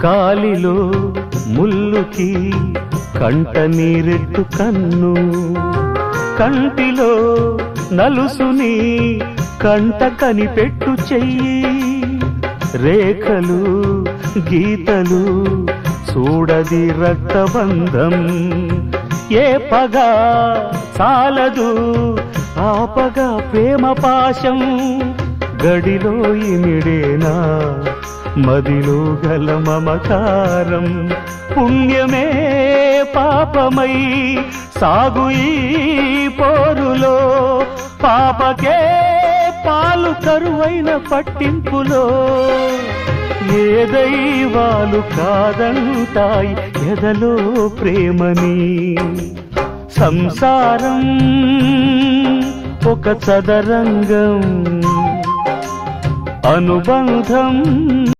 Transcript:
కాలిలో ముల్లుకి కంట నీరెట్టు కన్ను, కంటిలో నలుసుని కంట కనిపెట్టు చెయ్యి, రేఖలు గీతలు చూడది రక్తబంధం, ఏ పగ చాలదు ఆపగా ప్రేమ పాశం, గడిలో ఇమిడేనా మదిలో గల మమకారం, పుణ్యమే పాపమై సాగు ఈ పోరులో, పాపకే పాలు కరువైన పట్టింపులో, ఏ దైవాలు కాదంటాయి ఎదలో ప్రేమని, సంసారం ఒక చదరంగం, అనుబంధం